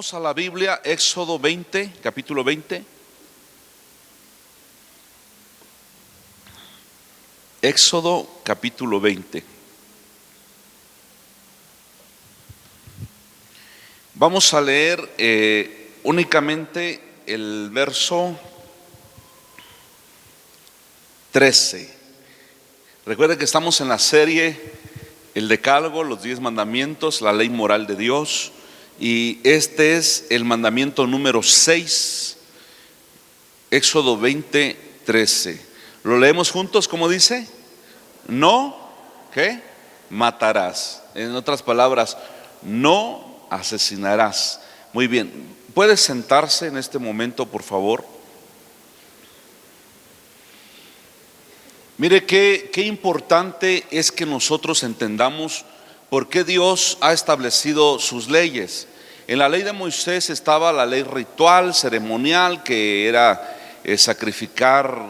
Vamos a la Biblia, Éxodo 20, capítulo 20. Éxodo capítulo 20. Vamos a leer únicamente el verso 13. Recuerden que estamos en la serie El Decálogo, los 10 mandamientos, la ley moral de Dios. Y este es el mandamiento número 6, Éxodo 20, 13. ¿Lo leemos juntos? ¿Cómo dice? No, ¿qué? Matarás. En otras palabras, no asesinarás. Muy bien, ¿puede sentarse en este momento, por favor? Mire qué importante es que nosotros entendamos por qué Dios ha establecido sus leyes. En la ley de Moisés estaba la ley ritual, ceremonial, que era sacrificar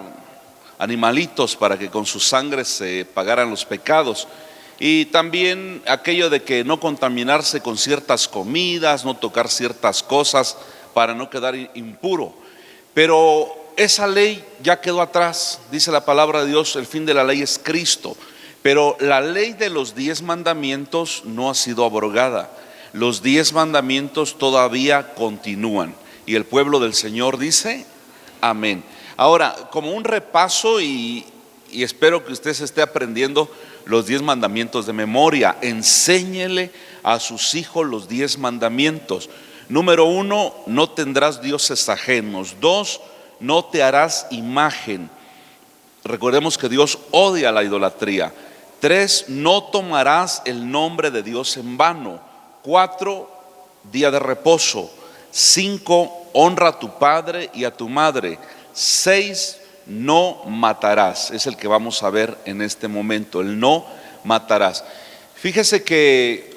animalitos para que con su sangre se pagaran los pecados. Y también aquello de que no contaminarse con ciertas comidas, no tocar ciertas cosas para no quedar impuro. Pero esa ley ya quedó atrás, dice la palabra de Dios, el fin de la ley es Cristo. Pero la ley de los 10 mandamientos no ha sido abrogada. Los 10 mandamientos todavía continúan. Y el pueblo del Señor dice, amén. Ahora, como un repaso y espero que usted se esté aprendiendo los 10 mandamientos de memoria. Enséñele a sus hijos los 10 mandamientos. Número 1, no tendrás dioses ajenos. 2, no te harás imagen. Recordemos que Dios odia la idolatría. 3, no tomarás el nombre de Dios en vano. 4, día de reposo. 5, honra a tu padre y a tu madre. 6, no matarás. Es el que vamos a ver en este momento, el no matarás. Fíjese que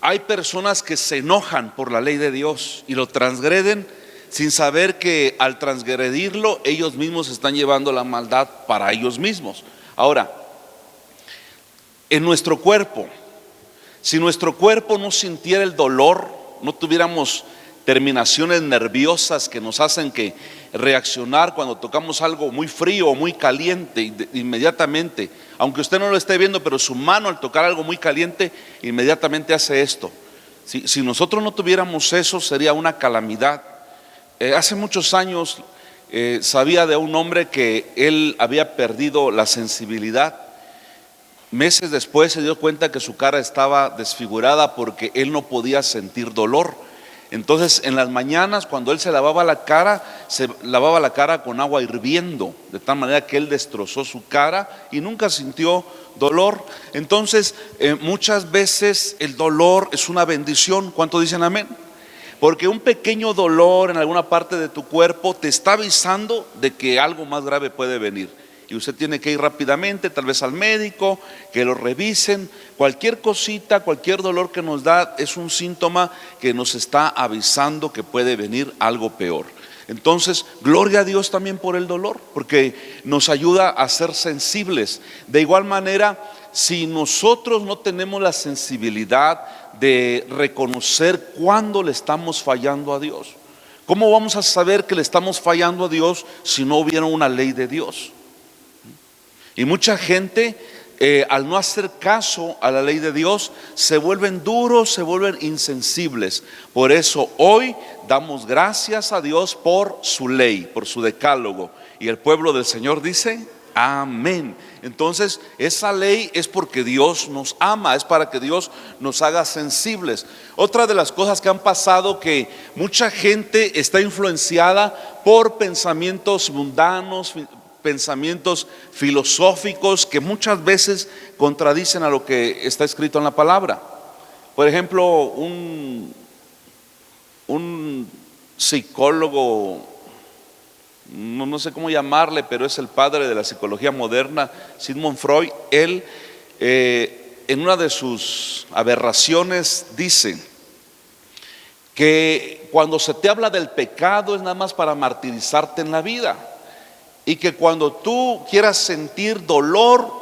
hay personas que se enojan por la ley de Dios y lo transgreden sin saber que al transgredirlo ellos mismos están llevando la maldad para ellos mismos. Ahora, en nuestro cuerpo, si nuestro cuerpo no sintiera el dolor, no tuviéramos terminaciones nerviosas que nos hacen que reaccionar cuando tocamos algo muy frío o muy caliente inmediatamente, aunque usted no lo esté viendo, pero su mano al tocar algo muy caliente inmediatamente hace esto. Si nosotros no tuviéramos eso, sería una calamidad. Hace muchos años sabía de un hombre que él había perdido la sensibilidad. Meses después se dio cuenta que su cara estaba desfigurada porque él no podía sentir dolor. Entonces en las mañanas cuando él se lavaba la cara con agua hirviendo, de tal manera que él destrozó su cara y nunca sintió dolor. Entonces muchas veces el dolor es una bendición. ¿Cuántos dicen amén? Porque un pequeño dolor en alguna parte de tu cuerpo te está avisando de que algo más grave puede venir. Y usted tiene que ir rápidamente, tal vez al médico, que lo revisen. Cualquier cosita, cualquier dolor que nos da es un síntoma que nos está avisando que puede venir algo peor. Entonces, gloria a Dios también por el dolor, porque nos ayuda a ser sensibles. De igual manera, si nosotros no tenemos la sensibilidad de reconocer cuándo le estamos fallando a Dios, ¿cómo vamos a saber que le estamos fallando a Dios si no hubiera una ley de Dios? Y mucha gente al no hacer caso a la ley de Dios se vuelven duros, se vuelven insensibles. Por eso hoy damos gracias a Dios por su ley, por su decálogo. Y el pueblo del Señor dice amén. Entonces esa ley es porque Dios nos ama, es para que Dios nos haga sensibles. Otra de las cosas que han pasado, que mucha gente está influenciada por pensamientos mundanos, pensamientos filosóficos que muchas veces contradicen a lo que está escrito en la palabra. Por ejemplo, un psicólogo, no sé cómo llamarle, pero es el padre de la psicología moderna, Sigmund Freud. Él en una de sus aberraciones dice que cuando se te habla del pecado es nada más para martirizarte en la vida. Y que cuando tú quieras sentir dolor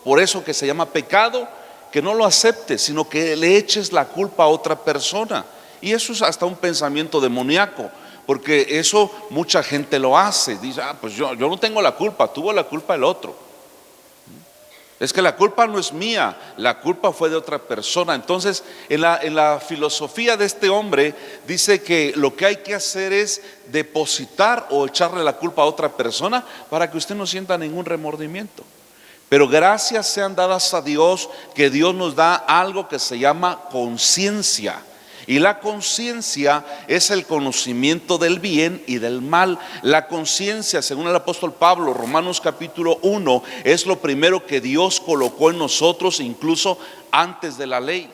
por eso que se llama pecado, que no lo aceptes, sino que le eches la culpa a otra persona. Y eso es hasta un pensamiento demoníaco, porque eso mucha gente lo hace. Dice, pues yo no tengo la culpa, tuvo la culpa el otro. Es que la culpa no es mía, la culpa fue de otra persona. Entonces, en la filosofía de este hombre, dice que lo que hay que hacer es depositar o echarle la culpa a otra persona para que usted no sienta ningún remordimiento. Pero gracias sean dadas a Dios, que Dios nos da algo que se llama conciencia. Y la conciencia es el conocimiento del bien y del mal. La conciencia, según el apóstol Pablo, Romanos capítulo 1, es lo primero que Dios colocó en nosotros, incluso antes de la ley.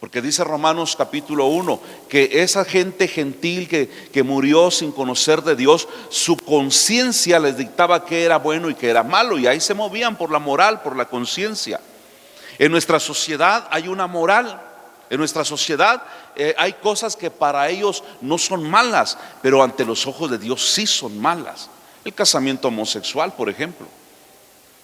Porque dice Romanos capítulo 1 que esa gente gentil que murió sin conocer de Dios, su conciencia les dictaba qué era bueno y qué era malo, y ahí se movían por la moral, por la conciencia. En nuestra sociedad hay una moral. En nuestra sociedad hay cosas que para ellos no son malas, pero ante los ojos de Dios sí son malas. El casamiento homosexual, por ejemplo.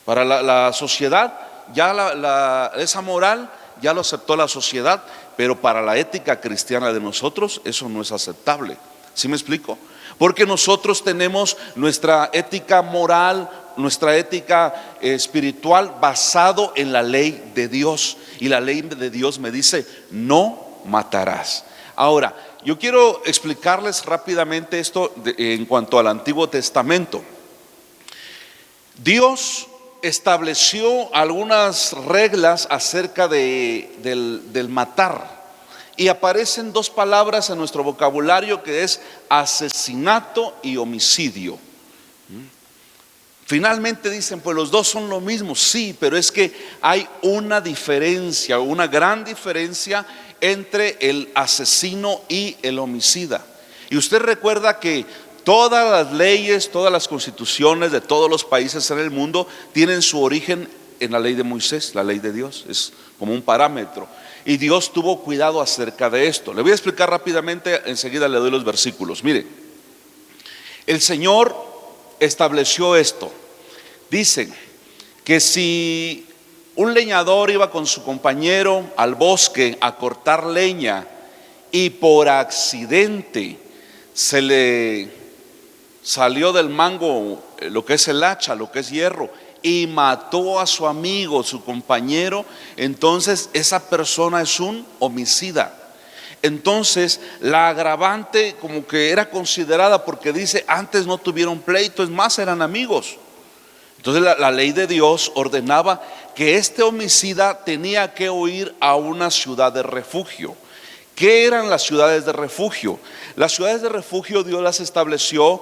Para la sociedad, ya esa moral ya lo aceptó la sociedad, pero para la ética cristiana de nosotros eso no es aceptable. ¿Sí me explico? Porque nosotros tenemos nuestra ética moral, nuestra ética espiritual basado en la ley de Dios. Y la ley de Dios me dice, no matarás. Ahora, yo quiero explicarles rápidamente esto en cuanto al Antiguo Testamento. Dios estableció algunas reglas acerca del matar. Y aparecen dos palabras en nuestro vocabulario, que es asesinato y homicidio. Finalmente dicen, pues los dos son lo mismo. Sí, pero es que hay una diferencia, una gran diferencia entre el asesino y el homicida. Y usted recuerda que todas las leyes, todas las constituciones de todos los países en el mundo tienen su origen en la ley de Moisés, la ley de Dios. Es como un parámetro. Y Dios tuvo cuidado acerca de esto. Le voy a explicar rápidamente, enseguida le doy los versículos. Mire, el Señor estableció esto. Dicen que si un leñador iba con su compañero al bosque a cortar leña y por accidente se le salió del mango lo que es el hacha, lo que es hierro, y mató a su amigo, su compañero, entonces esa persona es un homicida. Entonces la agravante como que era considerada, porque dice, antes no tuvieron pleito, es más, eran amigos. Entonces la ley de Dios ordenaba que este homicida tenía que huir a una ciudad de refugio. ¿Qué eran las ciudades de refugio? Las ciudades de refugio Dios las estableció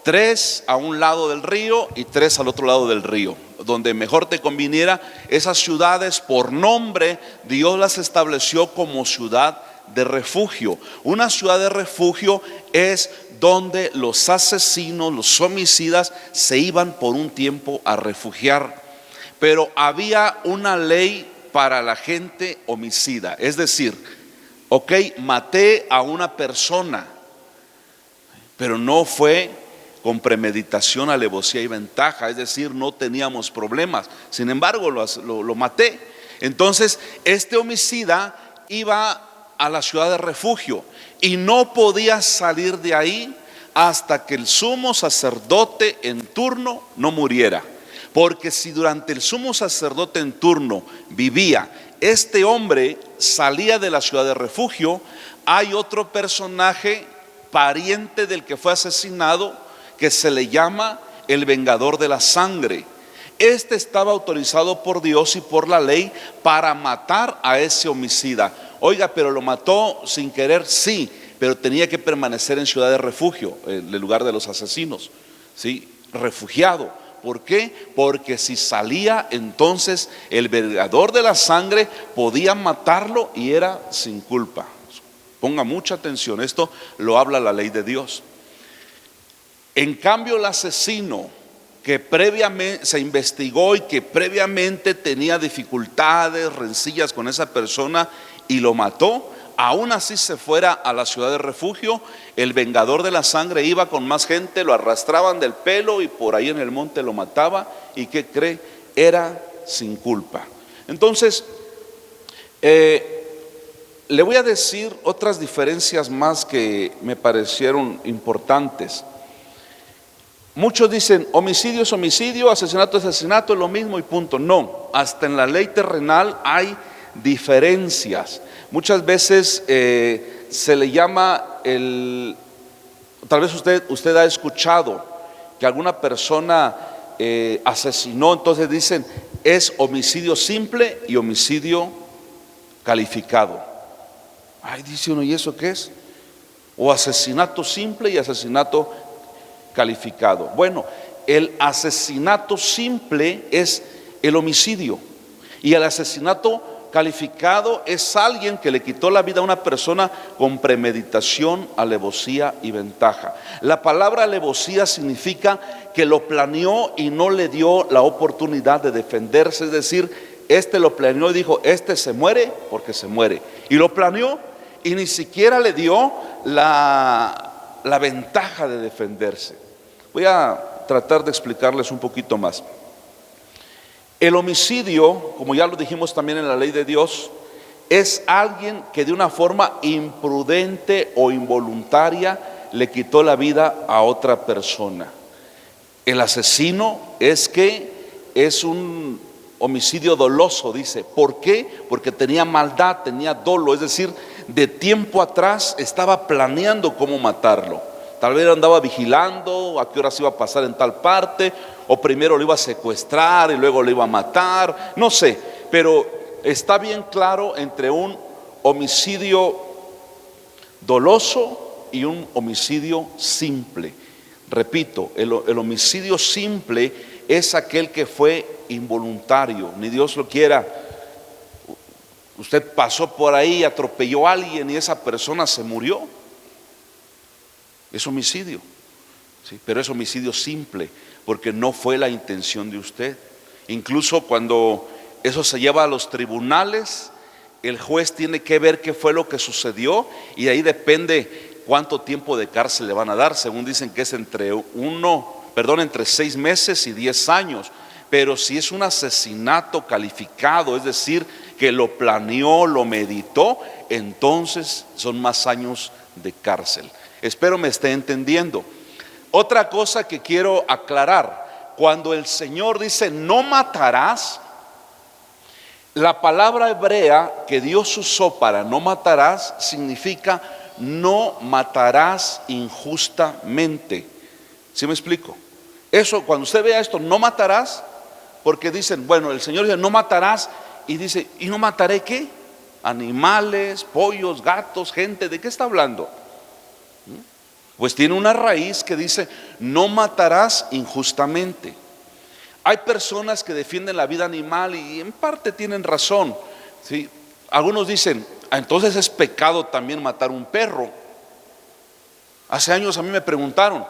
3 a un lado del río y 3 al otro lado del río, donde mejor te conviniera. Esas ciudades por nombre Dios las estableció como ciudad de refugio. Una ciudad de refugio es donde los asesinos, los homicidas se iban por un tiempo a refugiar. Pero había una ley para la gente homicida, es decir, ok, maté a una persona, pero no fue con premeditación, alevosía y ventaja, es decir, no teníamos problemas. Sin embargo, lo maté. Entonces, este homicida iba a la ciudad de refugio y no podía salir de ahí hasta que el sumo sacerdote en turno no muriera. Porque si durante el sumo sacerdote en turno vivía, este hombre salía de la ciudad de refugio, hay otro personaje pariente del que fue asesinado que se le llama el vengador de la sangre. Este estaba autorizado por Dios y por la ley para matar a ese homicida. Oiga, pero lo mató sin querer, sí, pero tenía que permanecer en ciudad de refugio, en el lugar de los asesinos, ¿sí? Refugiado. ¿Por qué? Porque si salía, entonces el vengador de la sangre podía matarlo y era sin culpa. Ponga mucha atención, esto lo habla la ley de Dios. En cambio, el asesino que previamente se investigó y que previamente tenía dificultades, rencillas con esa persona y lo mató, aún así se fuera a la ciudad de refugio, el vengador de la sangre iba con más gente, lo arrastraban del pelo y por ahí en el monte lo mataba. ¿Y qué cree? Era sin culpa. Entonces, Le voy a decir otras diferencias más que me parecieron importantes. Muchos dicen homicidio es homicidio, asesinato es asesinato, es lo mismo y punto. No, hasta en la ley terrenal hay diferencias. Muchas veces se le llama tal vez usted ha escuchado que alguna persona asesinó, entonces dicen es homicidio simple y homicidio calificado. Ay, dice uno, ¿y eso qué es? O asesinato simple y asesinato calificado. Bueno, el asesinato simple es el homicidio y el asesinato calificado es alguien que le quitó la vida a una persona con premeditación, alevosía y ventaja. La palabra alevosía significa que lo planeó y no le dio la oportunidad de defenderse, es decir, lo planeó y dijo, se muere porque se muere, y lo planeó y ni siquiera le dio la ventaja de defenderse. Voy a tratar de explicarles un poquito más. El homicidio, como ya lo dijimos también en la ley de Dios, es alguien que de una forma imprudente o involuntaria le quitó la vida a otra persona. El asesino es un homicidio doloso, dice. ¿Por qué? Porque tenía maldad, tenía dolo, es decir, de tiempo atrás estaba planeando cómo matarlo. Tal vez andaba vigilando a qué horas iba a pasar en tal parte, o primero lo iba a secuestrar y luego lo iba a matar, no sé, pero está bien claro entre un homicidio doloso y un homicidio simple. Repito, el homicidio simple es aquel que fue involuntario, ni Dios lo quiera. Usted pasó por ahí, atropelló a alguien y esa persona se murió. Es homicidio, ¿sí? Pero es homicidio simple, porque no fue la intención de usted. Incluso cuando eso se lleva a los tribunales, el juez tiene que ver qué fue lo que sucedió y de ahí depende cuánto tiempo de cárcel le van a dar. Según dicen que es entre 6 meses y 10 años. Pero si es un asesinato calificado, es decir, que lo planeó, lo meditó, entonces son más años de cárcel. Espero me esté entendiendo. Otra cosa que quiero aclarar, cuando el Señor dice no matarás, la palabra hebrea que Dios usó para no matarás significa no matarás injustamente. ¿Sí me explico? Eso, cuando usted vea esto, no matarás, porque dicen, bueno, el Señor dice no matarás, y dice, ¿y no mataré qué? Animales, pollos, gatos, gente, ¿de qué está hablando? Pues tiene una raíz que dice no matarás injustamente. Hay personas que defienden la vida animal y en parte tienen razón, ¿sí? Algunos dicen, entonces es pecado también matar un perro. Hace años a mí me preguntaron,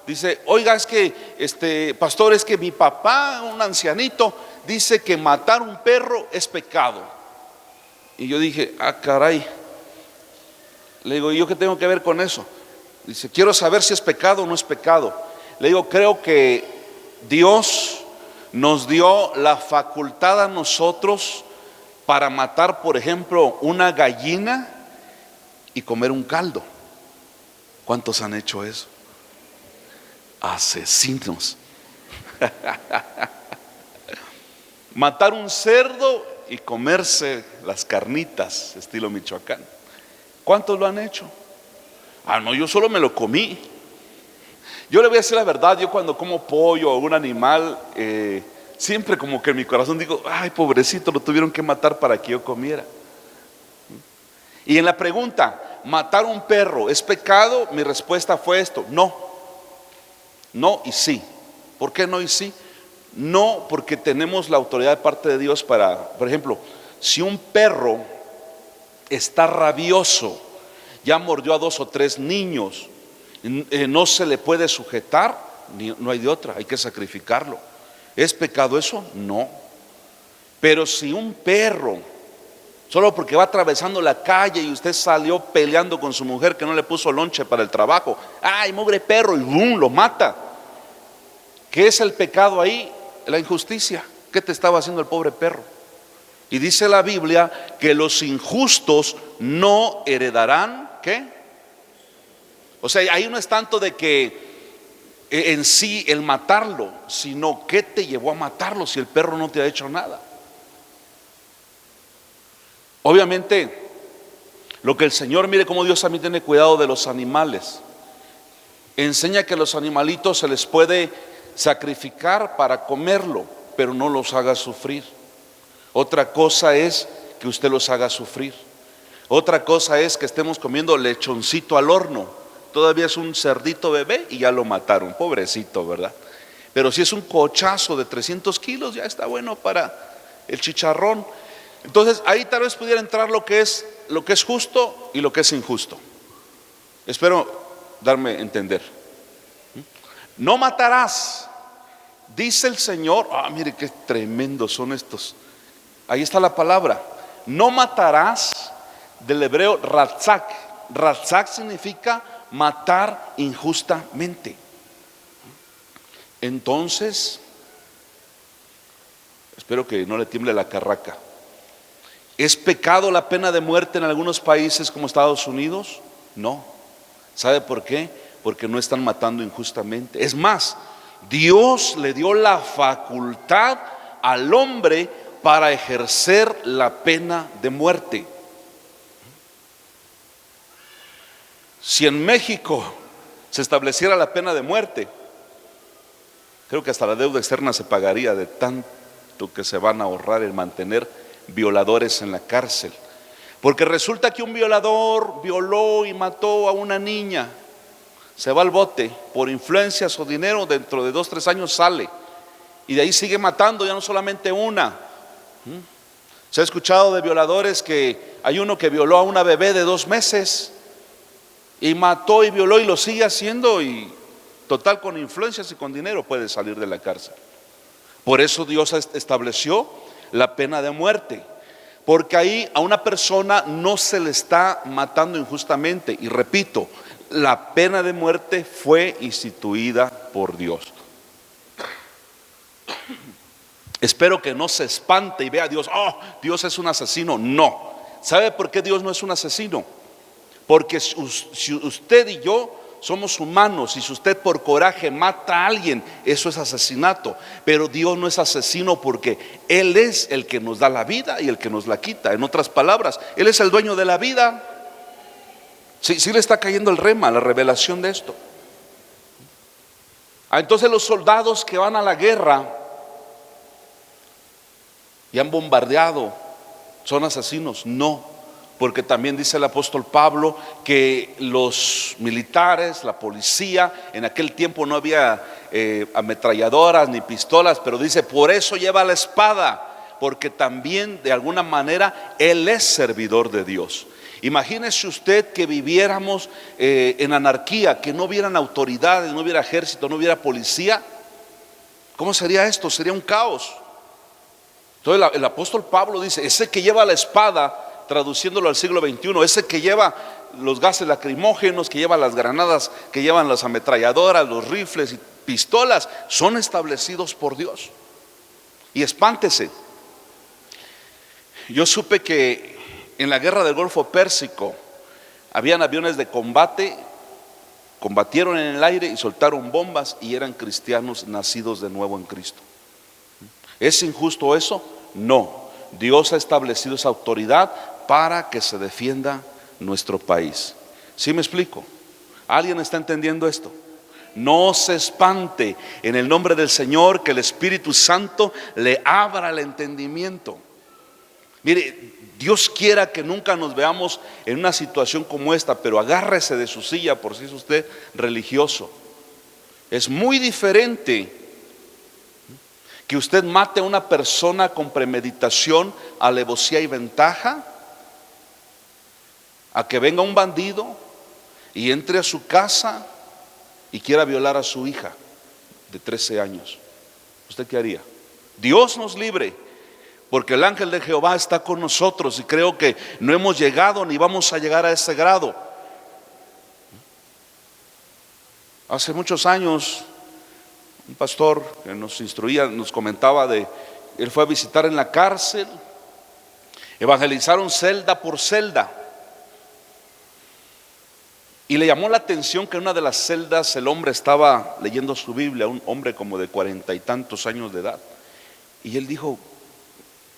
dice, oiga, es que pastor, es que mi papá, un ancianito, dice que matar un perro es pecado. Y yo dije, caray. Le digo, ¿y yo qué tengo que ver con eso? Dice, quiero saber si es pecado o no es pecado. Le digo, creo que Dios nos dio la facultad a nosotros para matar, por ejemplo, una gallina y comer un caldo. ¿Cuántos han hecho eso? Asesinos. Matar un cerdo y comerse las carnitas, estilo Michoacán. ¿Cuántos lo han hecho? No, yo solo me lo comí. Yo le voy a decir la verdad, yo cuando como pollo o un animal, siempre como que en mi corazón digo, ay, pobrecito, lo tuvieron que matar para que yo comiera. Y en la pregunta, ¿matar un perro es pecado? Mi respuesta fue esto, no. No y sí. ¿Por qué no y sí? No, porque tenemos la autoridad de parte de Dios para, por ejemplo, si un perro está rabioso, ya mordió a 2 o 3 niños, no se le puede sujetar, no hay de otra, hay que sacrificarlo. ¿Es pecado eso? No. Pero si un perro, solo porque va atravesando la calle y usted salió peleando con su mujer que no le puso lonche para el trabajo, ¡ay, mugre perro! Y ¡bum!, lo mata. ¿Qué es el pecado ahí? La injusticia. ¿Qué te estaba haciendo el pobre perro? Y dice la Biblia que los injustos no heredarán, ¿qué? O sea, ahí no es tanto de que en sí el matarlo, sino qué te llevó a matarlo si el perro no te ha hecho nada. Obviamente, lo que el Señor, mire cómo Dios también tiene cuidado de los animales. Enseña que los animalitos se les puede sacrificar para comerlo, pero no los haga sufrir. Otra cosa es que usted los haga sufrir. Otra cosa es que estemos comiendo lechoncito al horno. Todavía es un cerdito bebé y ya lo mataron, pobrecito, ¿verdad? Pero si es un cochazo de 300 kilos, ya está bueno para el chicharrón. Entonces ahí tal vez pudiera entrar lo que es justo y lo que es injusto. Espero darme a entender. No matarás, dice el Señor. Mire qué tremendos son estos. Ahí está la palabra. No matarás, del hebreo ratzak. Ratzak significa matar injustamente. Entonces, espero que no le tiemble la carraca. ¿Es pecado la pena de muerte en algunos países como Estados Unidos? No. ¿Sabe por qué? Porque no están matando injustamente. Es más, Dios le dio la facultad al hombre para ejercer la pena de muerte. Si en México se estableciera la pena de muerte, creo que hasta la deuda externa se pagaría de tanto que se van a ahorrar en mantener violadores en la cárcel. Porque resulta que un violador violó y mató a una niña, se va al bote por influencias o dinero, dentro de 2, 3 años sale, y de ahí sigue matando, ya no solamente una. Se ha escuchado de violadores que hay uno que violó a una bebé de 2 meses y mató y violó y lo sigue haciendo, y total, con influencias y con dinero puede salir de la cárcel. Por eso Dios estableció la pena de muerte, porque ahí a una persona no se le está matando injustamente. Y repito, la pena de muerte fue instituida por Dios. Espero que no se espante y vea a Dios, Dios es un asesino. No. ¿Sabe por qué Dios no es un asesino? Porque si usted y yo somos humanos, y si usted por coraje mata a alguien, eso es asesinato. Pero Dios no es asesino, porque Él es el que nos da la vida y el que nos la quita. En otras palabras, Él es el dueño de la vida. Sí le está cayendo el rema, la revelación de esto. Entonces los soldados que van a la guerra y han bombardeado, ¿son asesinos? No. Porque también dice el apóstol Pablo que los militares, la policía, en aquel tiempo no había ametralladoras ni pistolas, pero dice, por eso lleva la espada, porque también de alguna manera él es servidor de Dios. Imagínese usted que viviéramos en anarquía, que no hubieran autoridades, no hubiera ejército, no hubiera policía. ¿Cómo sería esto? Sería un caos. Entonces el apóstol Pablo dice, ese que lleva la espada, traduciéndolo al siglo XXI, ese que lleva los gases lacrimógenos, que lleva las granadas, que llevan las ametralladoras, los rifles y pistolas, son establecidos por Dios. Y espántese, yo supe que en la guerra del Golfo Pérsico habían aviones de combate, combatieron en el aire y soltaron bombas, y eran cristianos nacidos de nuevo en Cristo. ¿Es injusto eso? No. Dios ha establecido esa autoridad para que se defienda nuestro país. ¿Sí me explico? ¿Alguien está entendiendo esto? No se espante, en el nombre del Señor, que el Espíritu Santo le abra el entendimiento. Mire, Dios quiera que nunca nos veamos en una situación como esta, pero agárrese de su silla por si es usted religioso. Es muy diferente que usted mate a una persona con premeditación, alevosía y ventaja, a que venga un bandido y entre a su casa y quiera violar a su hija de 13 años. ¿Usted qué haría? Dios nos libre, porque el ángel de Jehová está con nosotros, y creo que no hemos llegado ni vamos a llegar a ese grado. Hace muchos años, un pastor que nos instruía, nos comentaba él fue a visitar en la cárcel, evangelizaron celda por celda, Y le llamó la atención que en una de las celdas el hombre estaba leyendo su Biblia, un hombre como de 40 y tantos años de edad. Y él dijo,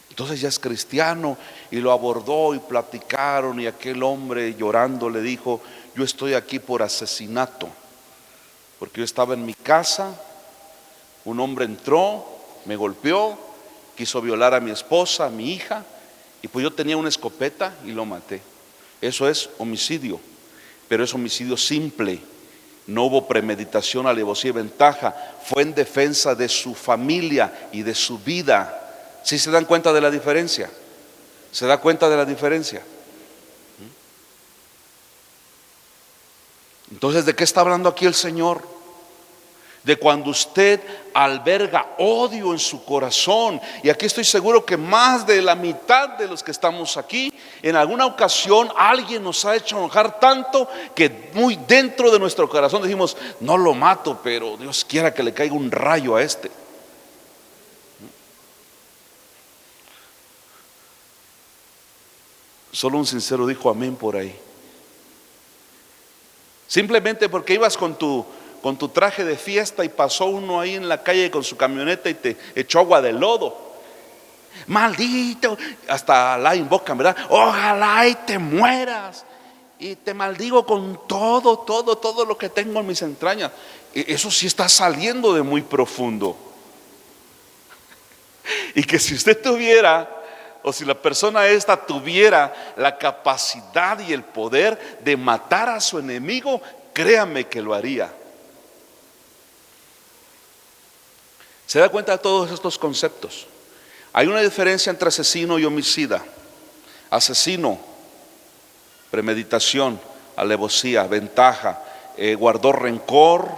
entonces ya es cristiano, y lo abordó y platicaron, y aquel hombre llorando le dijo, yo estoy aquí por asesinato, porque yo estaba en mi casa, un hombre entró, me golpeó, quiso violar a mi esposa, a mi hija, y pues yo tenía una escopeta y lo maté. Eso es homicidio, pero es homicidio simple. No hubo premeditación, alevosía y ventaja. Fue en defensa de su familia y de su vida. ¿Sí se dan cuenta de la diferencia? ¿Se da cuenta de la diferencia? Entonces, ¿de qué está hablando aquí el Señor? De cuando usted alberga odio en su corazón. Y aquí estoy seguro que más de la mitad de los que estamos aquí, en alguna ocasión alguien nos ha hecho enojar tanto que muy dentro de nuestro corazón decimos, no lo mato, pero Dios quiera que le caiga un rayo a este. Solo un sincero dijo amén por ahí. Simplemente porque ibas con tu traje de fiesta y pasó uno ahí en la calle con su camioneta y te echó agua de lodo. Maldito, hasta la invocan, ¿verdad? Ojalá y te mueras. Y te maldigo con todo lo que tengo en mis entrañas. Eso sí está saliendo de muy profundo. Y que si usted tuviera, o si la persona esta tuviera la capacidad y el poder de matar a su enemigo, créame que lo haría. ¿Se da cuenta de todos estos conceptos? Hay una diferencia entre asesino y homicida. Asesino, premeditación, alevosía, ventaja, guardó rencor,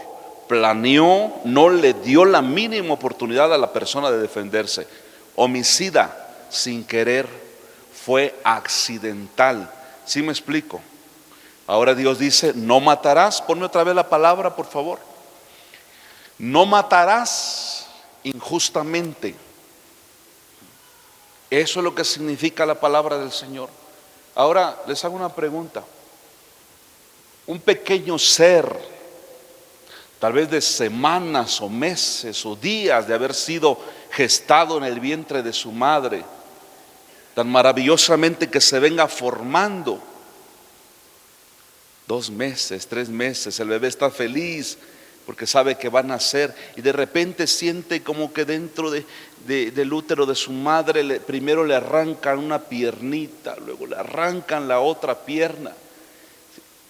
planeó, no le dio la mínima oportunidad a la persona de defenderse. Homicida, sin querer, fue accidental. ¿Sí me explico? Ahora Dios dice, no matarás. Ponme otra vez la palabra, por favor. No matarás injustamente. Eso es lo que significa la palabra del Señor. Ahora les hago una pregunta. Un pequeño ser, tal vez de semanas o meses o días de haber sido gestado en el vientre de su madre, tan maravillosamente que se venga formando, 2 meses, 3 meses, el bebé está feliz porque sabe que va a nacer, y de repente siente como que dentro del útero de su madre primero le arrancan una piernita, luego le arrancan la otra pierna,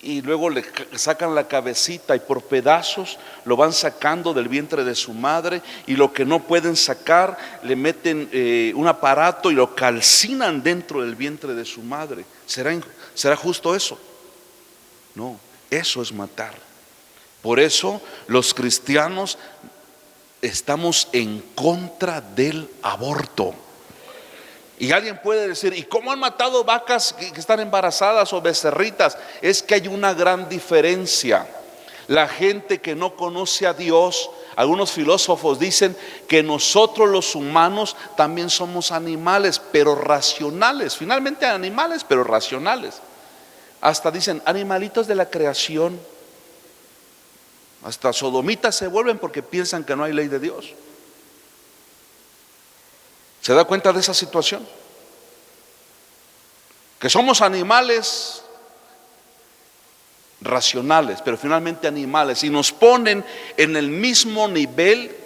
y luego le sacan la cabecita y por pedazos lo van sacando del vientre de su madre, y lo que no pueden sacar le meten un aparato y lo calcinan dentro del vientre de su madre. ¿Será justo eso? No, eso es matar. Por eso los cristianos estamos en contra del aborto. Y alguien puede decir, ¿y cómo han matado vacas que están embarazadas o becerritas? Es que hay una gran diferencia. La gente que no conoce a Dios, algunos filósofos dicen que nosotros los humanos también somos animales, pero racionales. Finalmente animales, pero racionales. Hasta dicen animalitos de la creación. Hasta sodomitas se vuelven porque piensan que no hay ley de Dios. ¿Se da cuenta de esa situación? Que somos animales racionales, pero finalmente animales, y nos ponen en el mismo nivel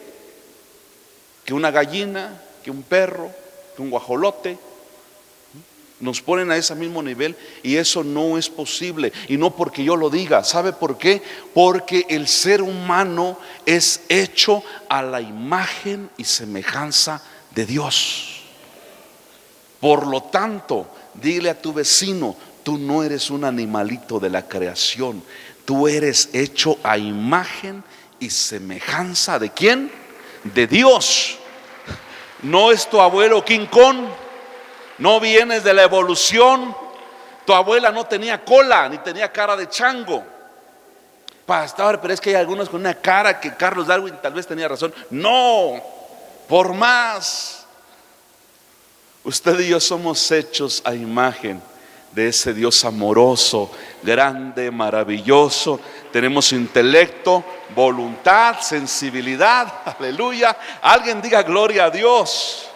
que una gallina, que un perro, que un guajolote. Nos ponen a ese mismo nivel, y eso no es posible, y no porque yo lo diga. ¿Sabe por qué? Porque el ser humano es hecho a la imagen y semejanza de Dios. Por lo tanto, dile a tu vecino, tú no eres un animalito de la creación, tú eres hecho a imagen y semejanza ¿de quién? De Dios. No es tu abuelo King Kong, no vienes de la evolución. Tu abuela no tenía cola ni tenía cara de chango. Pastor, pero es que hay algunos con una cara que Carlos Darwin tal vez tenía razón. No, por más. Usted y yo somos hechos a imagen de ese Dios amoroso, grande, maravilloso. Tenemos intelecto, voluntad, sensibilidad. Aleluya. Alguien diga gloria a Dios.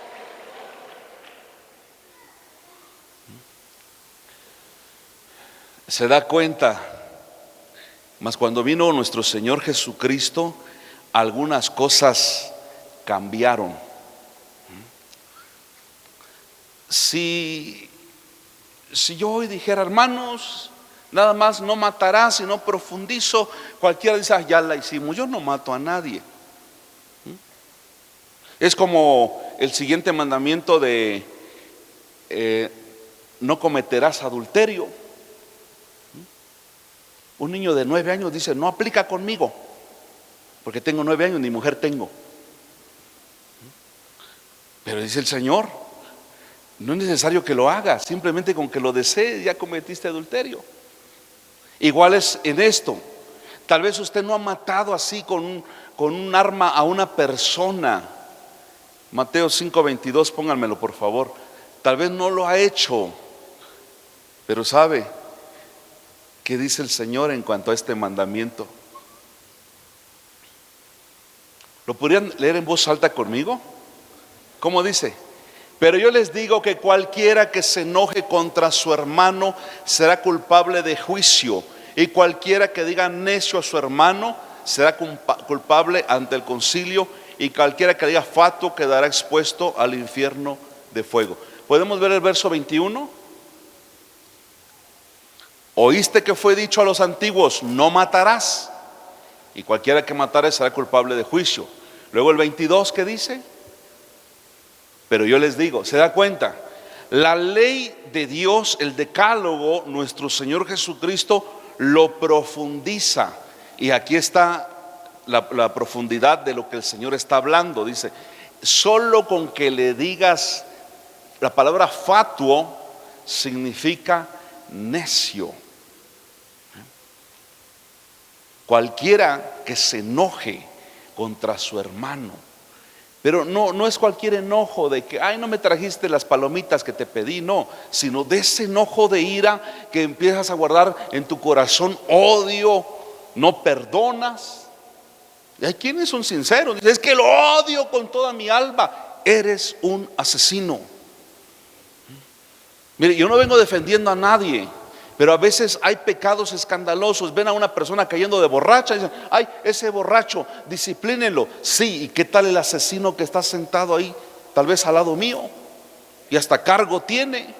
Se da cuenta, mas cuando vino nuestro Señor Jesucristo, algunas cosas cambiaron. Si yo hoy dijera, hermanos, nada más no matarás, y no profundizo, cualquiera dice, ya la hicimos. Yo no mato a nadie. Es como el siguiente mandamiento de no cometerás adulterio. Un niño de 9 años dice, no aplica conmigo, porque tengo 9 años, ni mujer tengo. Pero dice el Señor, no es necesario que lo hagas, simplemente con que lo desees ya cometiste adulterio. Igual es en esto. Tal vez usted no ha matado así con un arma a una persona. Mateo 5:22, pónganmelo por favor. Tal vez no lo ha hecho, pero ¿sabe qué dice el Señor en cuanto a este mandamiento? ¿Lo podrían leer en voz alta conmigo? ¿Cómo dice? Pero yo les digo que cualquiera que se enoje contra su hermano será culpable de juicio, y cualquiera que diga necio a su hermano será culpable ante el concilio, y cualquiera que diga fatuo quedará expuesto al infierno de fuego. ¿Podemos ver el verso 21? Oíste que fue dicho a los antiguos, no matarás, y cualquiera que matare será culpable de juicio. Luego el 22, ¿qué dice? Pero yo les digo, ¿se da cuenta? La ley de Dios, el decálogo, nuestro Señor Jesucristo lo profundiza. Y aquí está la profundidad de lo que el Señor está hablando. Dice, solo con que le digas, la palabra fatuo significa necio. Cualquiera que se enoje contra su hermano, pero no es cualquier enojo de que, ay, no me trajiste las palomitas que te pedí, no, sino de ese enojo de ira que empiezas a guardar en tu corazón odio, no perdonas. Y hay quienes son sinceros, dicen, es que lo odio con toda mi alma. Eres un asesino. Mire, yo no vengo defendiendo a nadie, pero a veces hay pecados escandalosos. Ven a una persona cayendo de borracha y dicen, ay, ese borracho, disciplínenlo. Sí, ¿y qué tal el asesino que está sentado ahí, tal vez al lado mío, y hasta cargo tiene?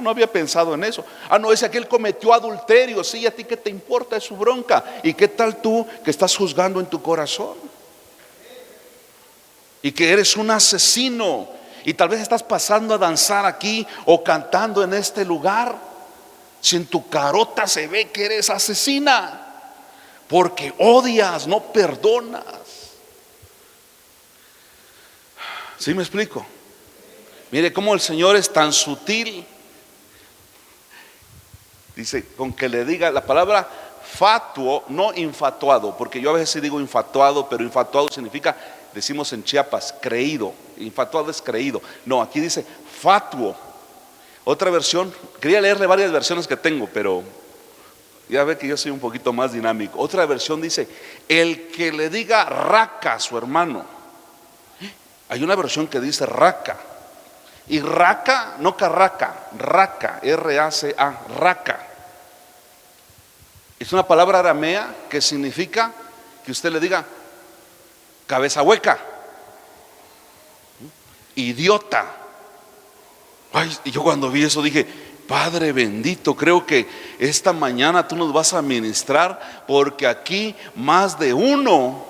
No había pensado en eso. No, ese aquel cometió adulterio. Sí, ¿a ti qué te importa? Es su bronca. ¿Y qué tal tú que estás juzgando en tu corazón? Y que eres un asesino. Y tal vez estás pasando a danzar aquí o cantando en este lugar, si en tu carota se ve que eres asesina, porque odias, no perdonas. ¿Sí me explico? Mire cómo el Señor es tan sutil. Dice, con que le diga la palabra fatuo, no infatuado, porque yo a veces sí digo infatuado, pero infatuado significa, decimos en Chiapas, creído. Infatuado es creído. No, aquí dice fatuo. Otra versión, quería leerle varias versiones que tengo, pero ya ve que yo soy un poquito más dinámico. Otra versión dice, el que le diga raca a su hermano. Hay una versión que dice raca. Y raca, no carraca, raca, R-A-C-A, raca. Es una palabra aramea que significa que usted le diga cabeza hueca, idiota. Ay, y yo cuando vi eso dije, Padre bendito, creo que esta mañana tú nos vas a ministrar, porque aquí más de uno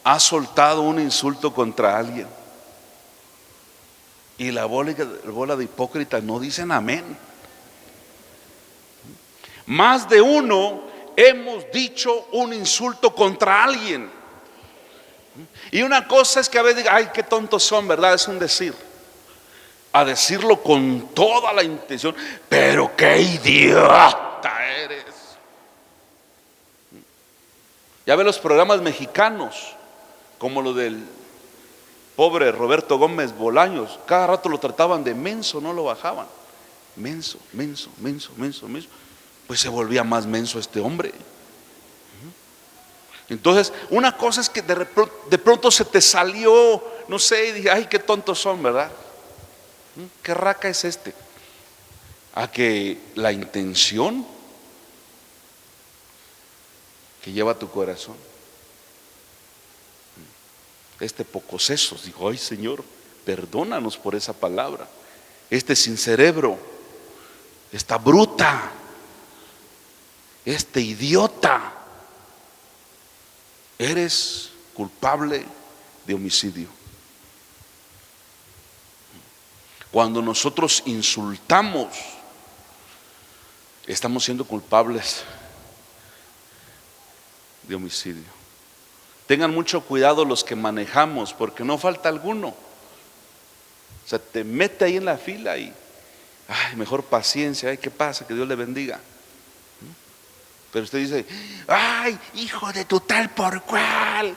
ha soltado un insulto contra alguien. Y la bola de hipócritas no dicen amén. Más de uno hemos dicho un insulto contra alguien. Y una cosa es que a veces diga, ay, qué tontos son, ¿verdad? Es un decir. A decirlo con toda la intención, pero qué idiota eres. Ya ve los programas mexicanos, como lo del pobre Roberto Gómez Bolaños, cada rato lo trataban de menso, no lo bajaban. menso, menso, menso, menso, menso. Pues se volvía más menso este hombre. Entonces, una cosa es que de pronto se te salió, no sé, y dije, ay, qué tontos son, ¿verdad? ¿Qué raca es este? A que la intención que lleva tu corazón, pocosesos, dijo, ay Señor, perdónanos por esa palabra. Sin cerebro, esta bruta, idiota, eres culpable de homicidio. Cuando nosotros insultamos, estamos siendo culpables de homicidio. Tengan mucho cuidado los que manejamos, porque no falta alguno. O sea, te mete ahí en la fila y, ay, mejor paciencia, ay, ¿qué pasa? Que Dios le bendiga. Pero usted dice, ay, hijo de tu tal por cual,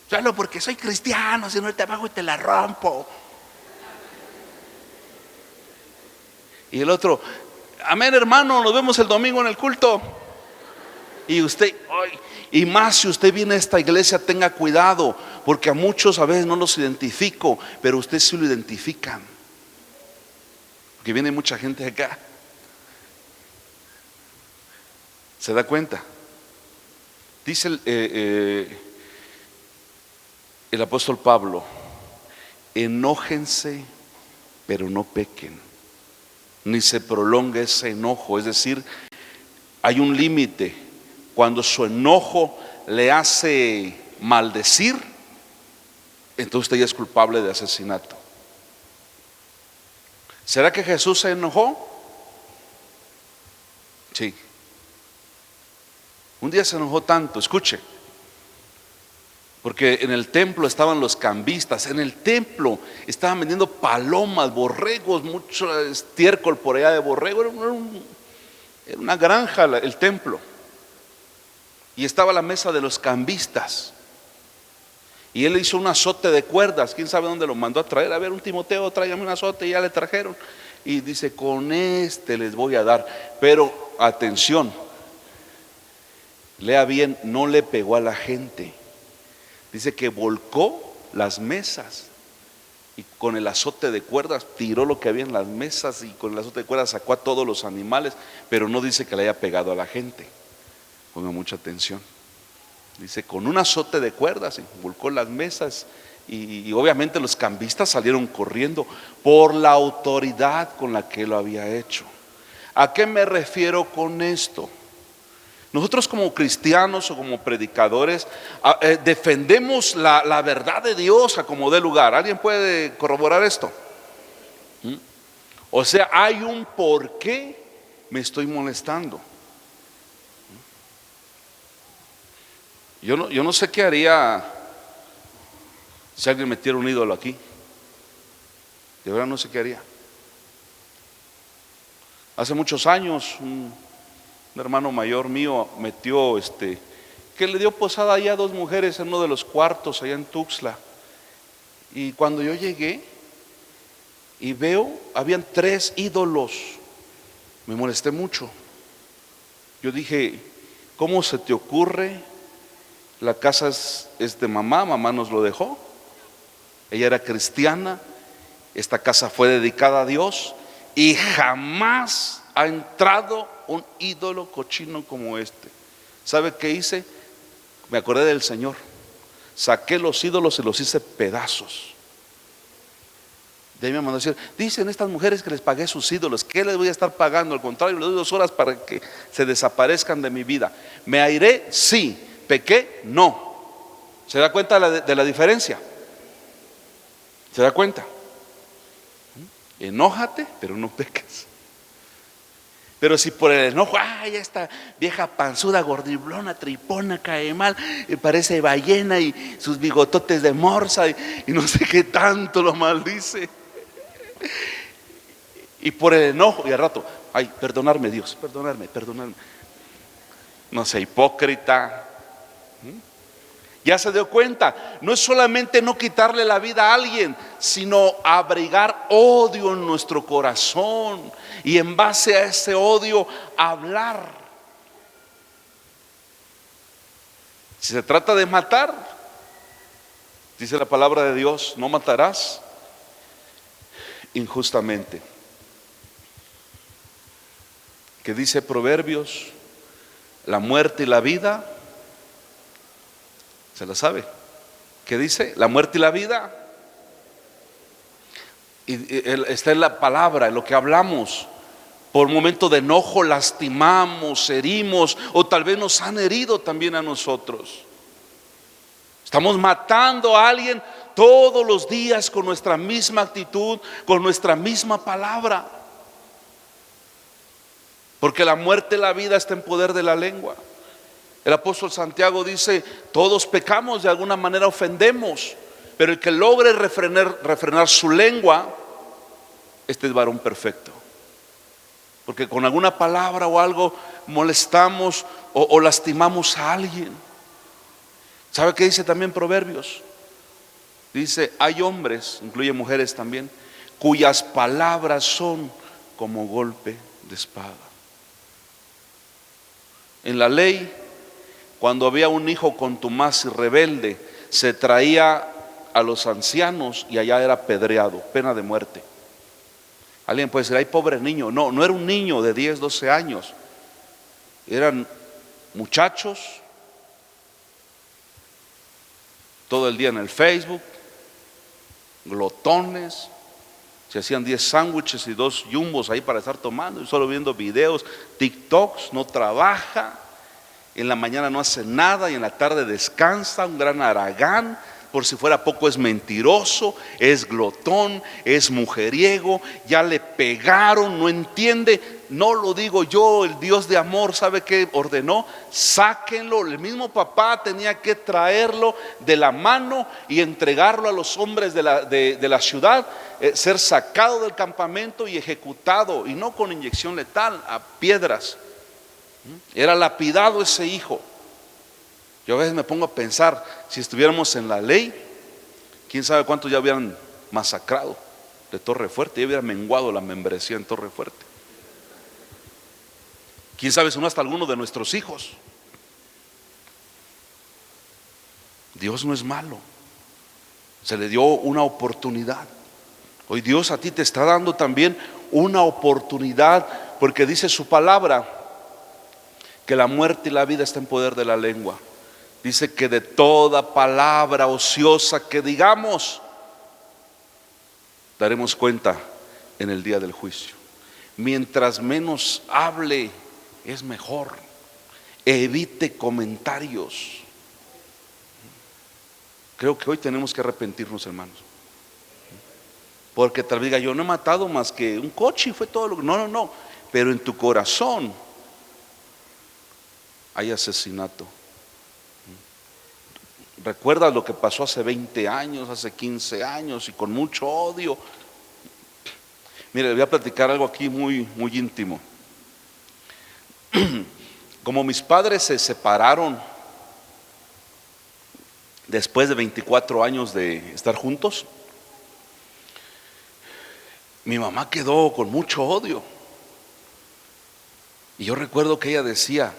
solo porque soy cristiano, si no te bajo y te la rompo. Y el otro, amén hermano, nos vemos el domingo en el culto. Y usted, ay, y más si usted viene a esta iglesia, tenga cuidado, porque a muchos a veces no los identifico, pero usted sí lo identifican, porque viene mucha gente acá. ¿Se da cuenta? Dice el apóstol Pablo, enójense, pero no pequen, ni se prolongue ese enojo. Es decir, hay un límite. Cuando su enojo le hace maldecir, entonces usted ya es culpable de asesinato. ¿Será que Jesús se enojó? Sí. Un día se enojó tanto, escuche, porque en el templo estaban los cambistas, en el templo estaban vendiendo palomas, borregos, mucho estiércol por allá de borrego, era una granja el templo. Y estaba la mesa de los cambistas. Y él hizo un azote de cuerdas, quién sabe dónde lo mandó a traer. A ver, un Timoteo, tráigame un azote, y ya le trajeron. Y dice, con les voy a dar. Pero atención, lea bien, no le pegó a la gente. Dice que volcó las mesas y con el azote de cuerdas tiró lo que había en las mesas, y con el azote de cuerdas sacó a todos los animales, pero no dice que le haya pegado a la gente. Ponga mucha atención. Dice, con un azote de cuerdas y volcó las mesas, y obviamente los cambistas salieron corriendo por la autoridad con la que lo había hecho. ¿A qué me refiero con esto? Nosotros como cristianos o como predicadores defendemos la verdad de Dios a como dé lugar. ¿Alguien puede corroborar esto? O sea, hay un por qué me estoy molestando. Yo no sé qué haría si alguien metiera un ídolo aquí. De verdad no sé qué haría. Hace muchos años un hermano mayor mío metió que le dio posada allá a dos mujeres en uno de los cuartos allá en Tuxtla. Y cuando yo llegué y veo, habían 3 ídolos. Me molesté mucho. Yo dije, ¿cómo se te ocurre? La casa es de mamá nos lo dejó. Ella era cristiana, esta casa fue dedicada a Dios, y jamás ha entrado un ídolo cochino como este. ¿Sabe qué hice? Me acordé del Señor. Saqué los ídolos y los hice pedazos. De ahí me mandó a decir, dicen estas mujeres que les pagué sus ídolos. ¿Qué les voy a estar pagando? Al contrario, les doy 2 horas para que se desaparezcan de mi vida. ¿Me airé? Sí. ¿Pequé? No. ¿Se da cuenta de la diferencia? ¿Se da cuenta? Enójate, pero no peques. Pero si por el enojo, ay, esta vieja panzuda, gordiblona, tripona, cae mal, parece ballena y sus bigototes de morsa y no sé qué tanto lo maldice. Y por el enojo, y al rato, ay, perdonarme Dios, perdonarme. No sea hipócrita. Ya se dio cuenta, no es solamente no quitarle la vida a alguien, sino abrigar odio en nuestro corazón y en base a ese odio hablar. Si se trata de matar, dice la palabra de Dios, no matarás injustamente. Que dice Proverbios, la muerte y la vida, ¿se la sabe? ¿Qué dice? La muerte y la vida. Y está en la palabra, en lo que hablamos. Por un momento de enojo lastimamos, herimos, o tal vez nos han herido también a nosotros. Estamos matando a alguien todos los días con nuestra misma actitud, con nuestra misma palabra. Porque la muerte y la vida está en poder de la lengua. El apóstol Santiago dice, todos pecamos, de alguna manera ofendemos, pero el que logre refrenar su lengua, este es varón perfecto. Porque con alguna palabra o algo molestamos o lastimamos a alguien. ¿Sabe qué dice también Proverbios? Dice, hay hombres, incluye mujeres también, cuyas palabras son como golpe de espada. En la ley, cuando había un hijo contumaz y rebelde, se traía a los ancianos y allá era apedreado, pena de muerte. Alguien puede decir, ay, pobre niño. No, no era un niño de 10, 12 años. Eran muchachos, todo el día en el Facebook, glotones. Se hacían 10 sándwiches y 2 yumbos ahí para estar tomando y solo viendo videos, TikToks, no trabaja. En la mañana no hace nada y en la tarde descansa, un gran haragán. Por si fuera poco, es mentiroso, es glotón, es mujeriego, ya le pegaron, no entiende. No lo digo yo, el Dios de amor, ¿sabe qué ordenó? Sáquenlo. El mismo papá tenía que traerlo de la mano y entregarlo a los hombres de la ciudad, ser sacado del campamento y ejecutado, y no con inyección letal, a piedras. Era lapidado ese hijo. Yo a veces me pongo a pensar, si estuviéramos en la ley, quién sabe cuántos ya hubieran masacrado de Torre Fuerte, ya hubiera menguado la membresía en Torre Fuerte. Quién sabe si no hasta alguno de nuestros hijos. Dios no es malo, se le dio una oportunidad. Hoy Dios a ti te está dando también una oportunidad, porque dice su palabra que la muerte y la vida está en poder de la lengua. Dice que de toda palabra ociosa que digamos, daremos cuenta en el día del juicio. Mientras menos hable, es mejor. Evite comentarios. Creo que hoy tenemos que arrepentirnos, hermanos. Porque tal vez diga, yo no he matado más que un coche y fue todo lo que... No. Pero en tu corazón hay asesinato. ¿Recuerdas lo que pasó hace 20 años, hace 15 años y con mucho odio? Mire, le voy a platicar algo aquí muy íntimo. Como mis padres se separaron después de 24 años de estar juntos, mi mamá quedó con mucho odio. Y yo recuerdo que ella decía,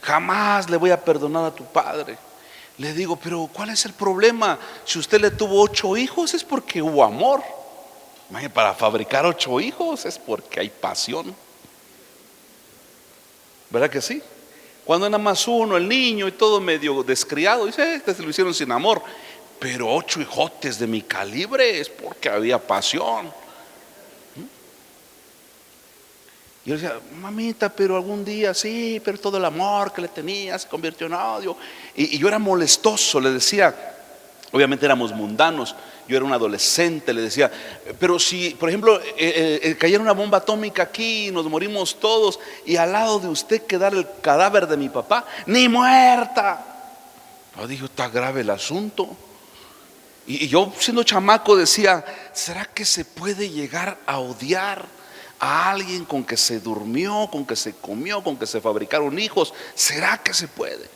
jamás le voy a perdonar a tu padre. Le digo, pero ¿cuál es el problema? Si usted le tuvo 8 hijos es porque hubo amor. Para fabricar 8 hijos es porque hay pasión. ¿Verdad que sí? Cuando nada más uno, el niño y todo medio descriado, dice, este se lo hicieron sin amor. Pero 8 hijotes de mi calibre es porque había pasión. Y yo decía, mamita, pero algún día sí, pero todo el amor que le tenía se convirtió en odio. Y yo era molestoso, le decía, obviamente éramos mundanos, yo era un adolescente, le decía, pero si, por ejemplo, cayera una bomba atómica aquí y nos morimos todos, y al lado de usted quedara el cadáver de mi papá, ni muerta. Yo dije, está grave el asunto. Y yo siendo chamaco decía, ¿será que se puede llegar a odiar a alguien con que se durmió, con que se comió, con que se fabricaron hijos? ¿Será que se puede?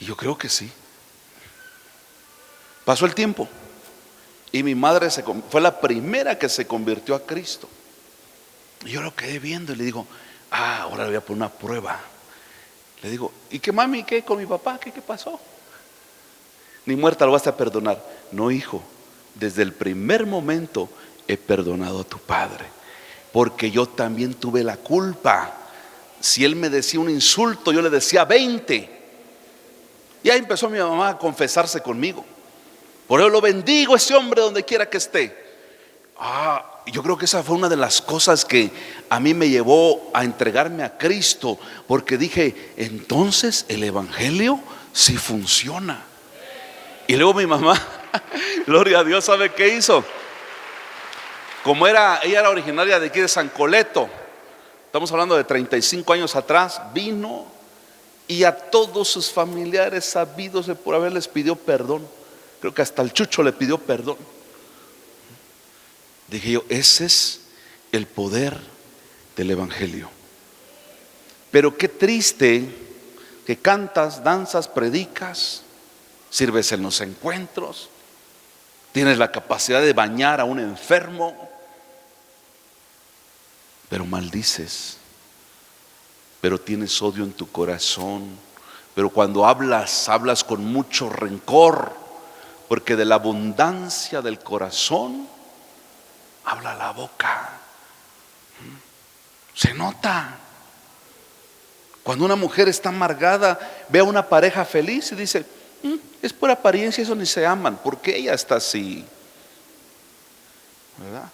Y yo creo que sí. Pasó el tiempo y mi madre fue la primera que se convirtió a Cristo. Y yo lo quedé viendo y le digo, ahora le voy a poner una prueba. Le digo, ¿y qué mami? ¿Qué con mi papá? ¿Qué pasó? Ni muerta lo vas a perdonar. No, hijo, desde el primer momento he perdonado a tu padre, porque yo también tuve la culpa. Si él me decía un insulto, yo le decía 20. Y ahí empezó mi mamá a confesarse conmigo. Por eso lo bendigo ese hombre donde quiera que esté. Yo creo que esa fue una de las cosas que a mí me llevó a entregarme a Cristo, porque dije, entonces el evangelio sí funciona. Y luego mi mamá, gloria a Dios, ¿sabe qué hizo? Como ella era originaria de aquí de San Coleto, estamos hablando de 35 años atrás, vino y a todos sus familiares sabidos de por haber les pidió perdón. Creo que hasta el Chucho le pidió perdón. Dije yo, ese es el poder del evangelio. Pero qué triste que cantas, danzas, predicas, sirves en los encuentros, tienes la capacidad de bañar a un enfermo, pero maldices, pero tienes odio en tu corazón, pero cuando hablas con mucho rencor, porque de la abundancia del corazón habla la boca. Se nota. Cuando una mujer está amargada, ve a una pareja feliz y dice, es por apariencia, eso ni se aman, porque ella está así, ¿verdad?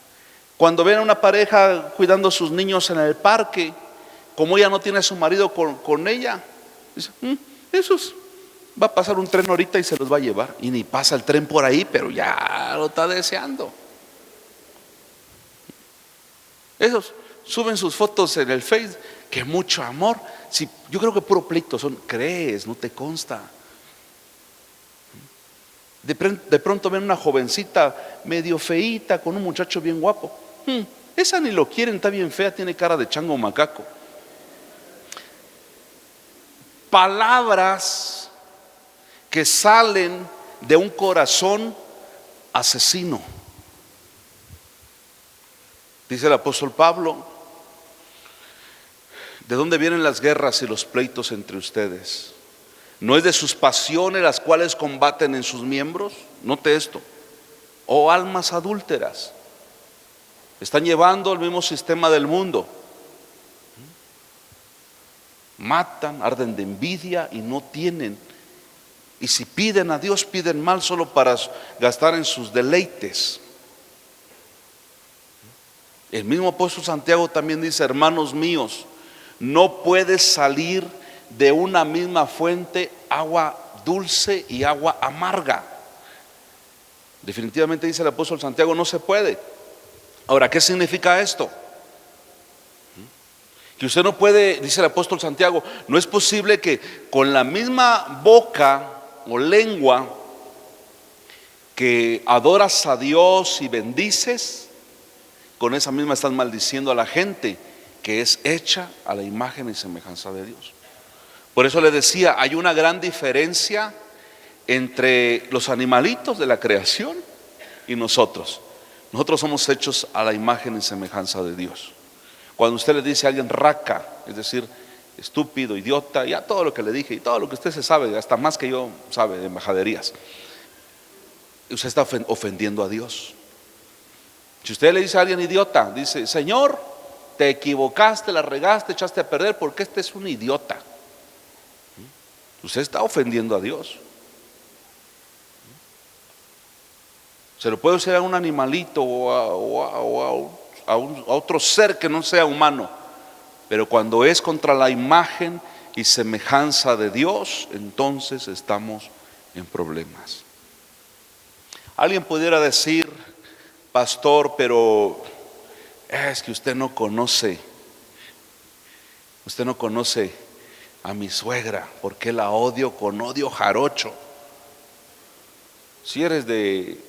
Cuando ven a una pareja cuidando a sus niños en el parque, como ella no tiene a su marido con ella, dice, va a pasar un tren ahorita y se los va a llevar. Y ni pasa el tren por ahí, pero ya lo está deseando. Esos suben sus fotos en el Face, que mucho amor. Si, yo creo que puro pleito son, crees, no te consta. De pronto ven una jovencita medio feíta con un muchacho bien guapo. Esa ni lo quieren, está bien fea, tiene cara de chango macaco. Palabras que salen de un corazón asesino. Dice el apóstol Pablo, ¿de dónde vienen las guerras y los pleitos entre ustedes? ¿No es de sus pasiones las cuales combaten en sus miembros? Note esto. Oh almas adúlteras, están llevando el mismo sistema del mundo. Matan, arden de envidia y no tienen. Y si piden a Dios, piden mal solo para gastar en sus deleites. El mismo apóstol Santiago también dice, hermanos míos, no puede salir de una misma fuente agua dulce y agua amarga. Definitivamente dice el apóstol Santiago, no se puede. Ahora, ¿qué significa esto? Que usted no puede, dice el apóstol Santiago, no es posible que con la misma boca o lengua que adoras a Dios y bendices, con esa misma estás maldiciendo a la gente que es hecha a la imagen y semejanza de Dios. Por eso le decía, hay una gran diferencia entre los animalitos de la creación y nosotros. Nosotros somos hechos a la imagen y semejanza de Dios. Cuando usted le dice a alguien raca, es decir, estúpido, idiota, ya todo lo que le dije y todo lo que usted se sabe, hasta más que yo sabe de majaderías, usted está ofendiendo a Dios. Si usted le dice a alguien idiota, dice, Señor, te equivocaste, la regaste, echaste a perder porque este es un idiota. Usted está ofendiendo a Dios. Se lo puede decir a un animalito o a otro ser que no sea humano, pero cuando es contra la imagen y semejanza de Dios, entonces estamos en problemas. Alguien pudiera decir, pastor, pero es que usted no conoce a mi suegra, porque la odio con odio jarocho. Si eres de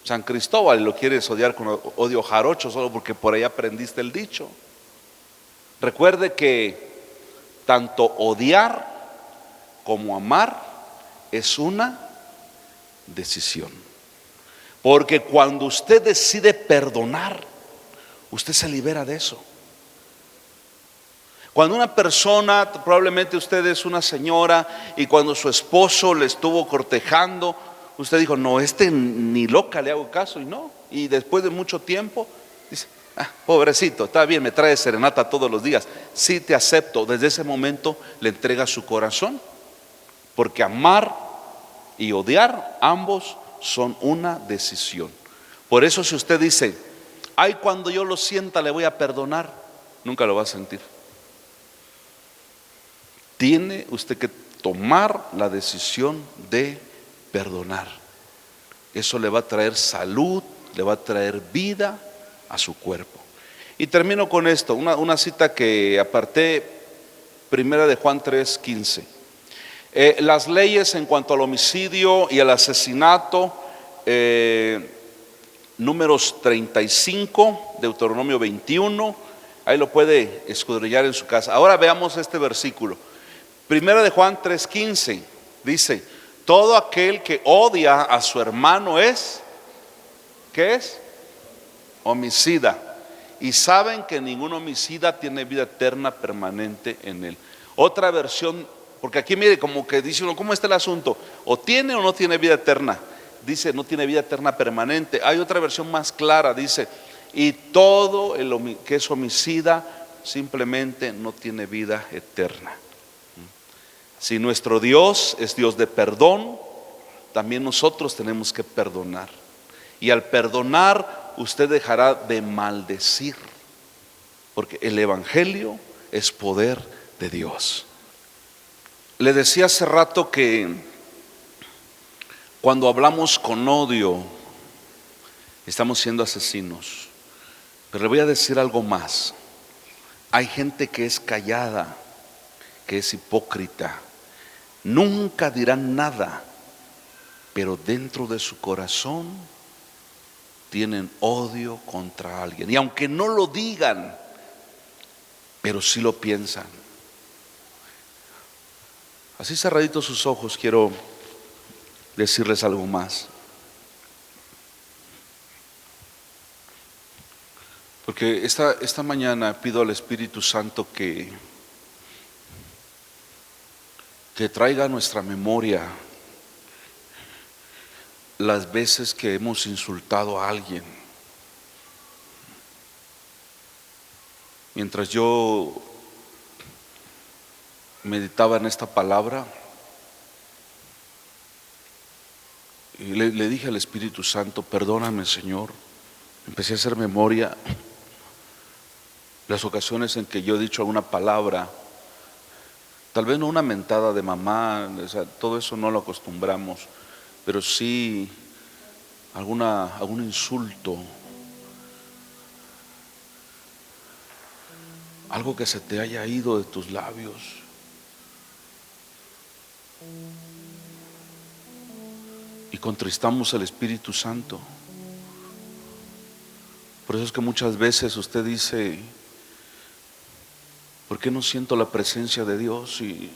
San Cristóbal y lo quieres odiar con odio jarocho solo porque por ahí aprendiste el dicho, recuerde que tanto odiar como amar es una decisión. Porque cuando usted decide perdonar, usted se libera de eso. Cuando una persona, probablemente usted es una señora y cuando su esposo le estuvo cortejando, usted dijo, no, ni loca le hago caso, y no. Y después de mucho tiempo, dice, pobrecito, está bien, me trae serenata todos los días. Sí, te acepto. Desde ese momento le entrega su corazón. Porque amar y odiar, ambos son una decisión. Por eso si usted dice, ay, cuando yo lo sienta le voy a perdonar, nunca lo va a sentir. Tiene usted que tomar la decisión de perdonar. Eso le va a traer salud, le va a traer vida a su cuerpo. Y termino con esto, una cita que aparté, primera de Juan 3:15. Las leyes en cuanto al homicidio y al asesinato, Números 35, Deuteronomio 21, ahí lo puede escudriñar en su casa. Ahora veamos este versículo. Primera de Juan 3:15 dice, todo aquel que odia a su hermano es, ¿qué es? Homicida. Y saben que ningún homicida tiene vida eterna permanente en él. Otra versión, porque aquí mire como que dice uno, ¿cómo está el asunto? ¿O tiene o no tiene vida eterna? Dice, no tiene vida eterna permanente. Hay otra versión más clara, dice, y todo el que es homicida simplemente no tiene vida eterna. Si nuestro Dios es Dios de perdón, también nosotros tenemos que perdonar. Y al perdonar, usted dejará de maldecir, porque el evangelio es poder de Dios. Le decía hace rato que cuando hablamos con odio, estamos siendo asesinos. Pero le voy a decir algo más. Hay gente que es callada, que es hipócrita. Nunca dirán nada, pero dentro de su corazón tienen odio contra alguien. Y aunque no lo digan, pero sí lo piensan. Así cerraditos sus ojos, quiero decirles algo más. Porque esta mañana pido al Espíritu Santo que traiga a nuestra memoria las veces que hemos insultado a alguien. Mientras yo meditaba en esta palabra, y le dije al Espíritu Santo, perdóname, Señor. Empecé a hacer memoria las ocasiones en que yo he dicho alguna palabra, tal vez no una mentada de mamá, o sea, todo eso no lo acostumbramos, pero sí algún insulto, algo que se te haya ido de tus labios. Y contristamos al Espíritu Santo. Por eso es que muchas veces usted dice, ¿por qué no siento la presencia de Dios? Y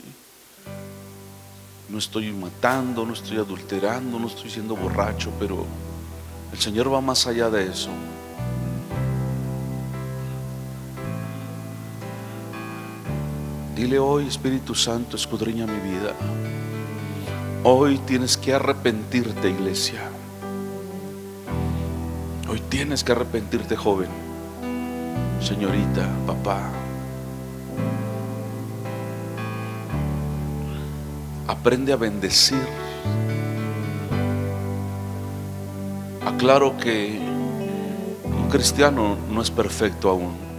no estoy matando, no estoy adulterando, no estoy siendo borracho, pero el Señor va más allá de eso. Dile hoy, Espíritu Santo, escudriña mi vida. Hoy tienes que arrepentirte, iglesia. Hoy tienes que arrepentirte, joven, señorita, papá. Aprende a bendecir. Aclaro que un cristiano no es perfecto aún.